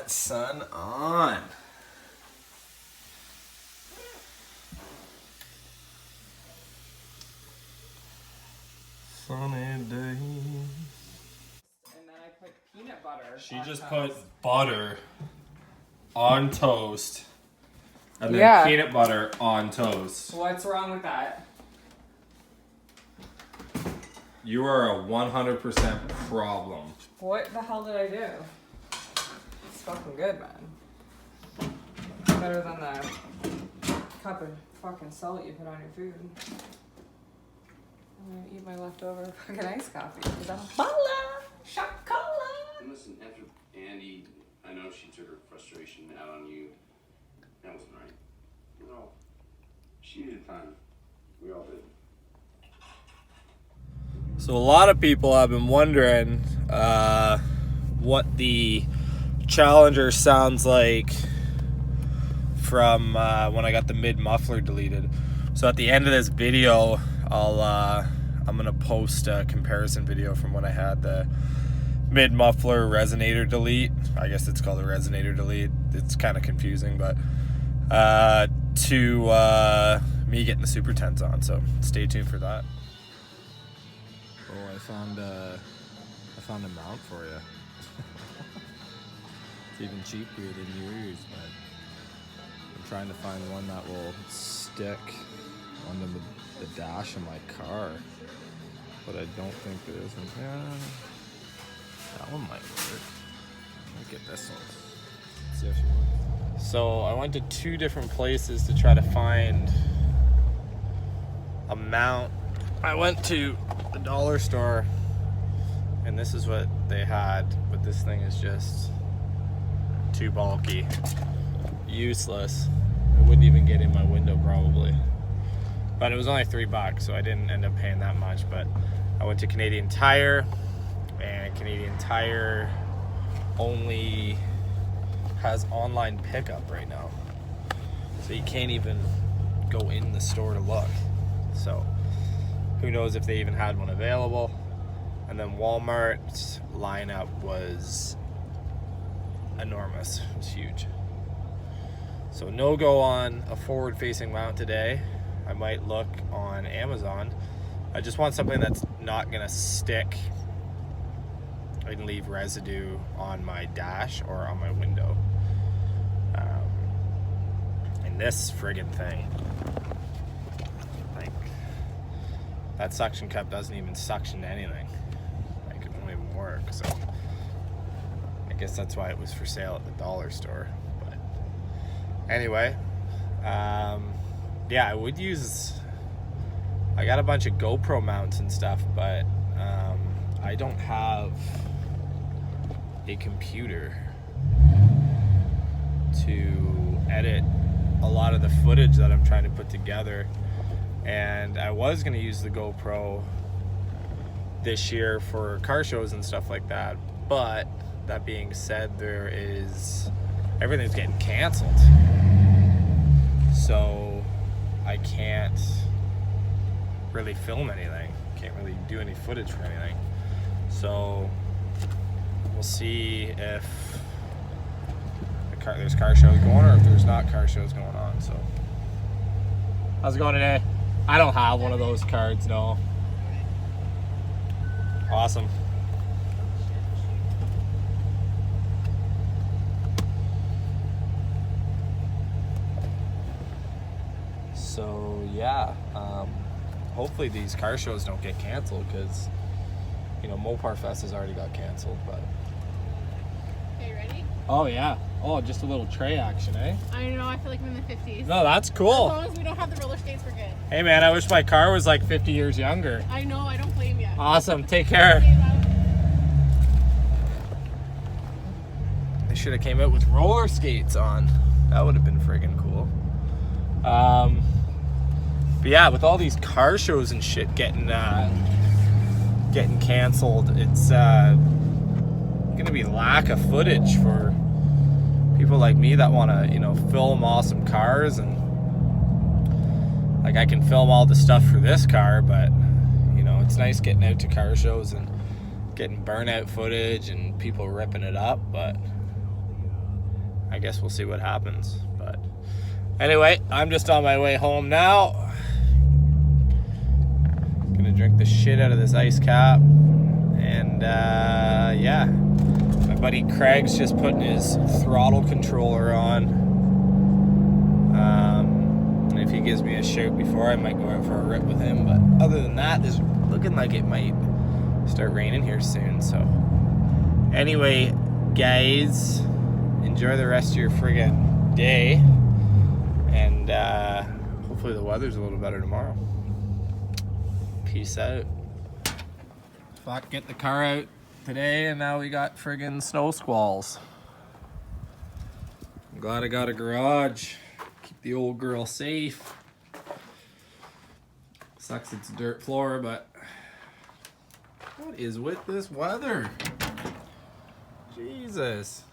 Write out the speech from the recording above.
that sun on. Sunny day. And then I put peanut butter. She on just toast. put butter on toast. And then peanut butter on toast. What's wrong with that? You are a 100% problem. What the hell did I do? It's fucking good, man. Better than the cup of fucking salt you put on your food. I'm gonna eat my leftover fucking iced coffee. Because I'm chocolate. Listen, after Andy, I know she took her frustration out on you. That wasn't right. You know, she needed time. We all did. So a lot of people have been wondering what the Challenger sounds like from when I got the mid muffler deleted. So at the end of this video, I'm gonna post a comparison video from when I had the mid muffler resonator delete. I guess it's called a resonator delete. It's kind of confusing, but to me getting the Super 10s on. So stay tuned for that. Oh, I found a mount for you. It's even cheaper than yours, but I'm trying to find one that will stick onto the dash of my car. But I don't think there is one. Yeah, that one might work. I'll get this one. Let's see if she works. So I went to 2 different places to try to find a mount. I went to the dollar store and this is what they had, but this thing is just too bulky, useless. It wouldn't even get in my window probably. But it was only $3, so I didn't end up paying that much. But I went to Canadian Tire, and Canadian Tire only has online pickup right now. So you can't even go in the store to look. So who knows if they even had one available. And then Walmart's lineup was enormous. It was huge. So no go on a forward-facing mount today. I might look on Amazon. I just want something that's not gonna stick and leave residue on my dash or on my window. And this friggin' thing, like, that suction cup doesn't even suction anything. Like, it won't even work, so I guess that's why it was for sale at the dollar store. But anyway, yeah, I would use, I got a bunch of GoPro mounts and stuff, but I don't have a computer to edit a lot of the footage that I'm trying to put together. And I was going to use the GoPro this year for car shows and stuff like that, but that being said, everything's getting canceled, so I can't really film anything, can't really do any footage for anything. So we'll see if there's car shows going or if there's not car shows going on. So how's it going today? I don't have one of those cards, no. Awesome. So yeah, hopefully these car shows don't get canceled, because you know Mopar Fest has already got canceled. But Okay, you ready? oh yeah, oh, just a little tray action, eh? I know, I feel like I'm in the 50s. No, that's As cool. long as we don't have the roller skates, we're good. Hey man, I wish my car was like 50 years younger. I know, I don't blame you. Awesome, take care. Okay, bye. They should have came out with roller skates on. That would have been friggin' cool. But yeah, with all these car shows and shit getting canceled, it's gonna be lack of footage for people like me that want to, you know, film awesome cars. And like, I can film all the stuff for this car, but you know, it's nice getting out to car shows and getting burnout footage and people ripping it up, but I guess we'll see what happens. But anyway, I'm just on my way home now. Gonna drink the shit out of this ice cap. And yeah, my buddy Craig's just putting his throttle controller on. And if he gives me a shout before, I might go out for a rip with him. But other than that, it's looking like it might start raining here soon. So anyway, guys, enjoy the rest of your friggin' day. And hopefully the weather's a little better tomorrow. Peace out. Fuck, get the car out today, and now we got friggin' snow squalls. I'm glad I got a garage. Keep the old girl safe. Sucks it's a dirt floor, but what is with this weather? Jesus.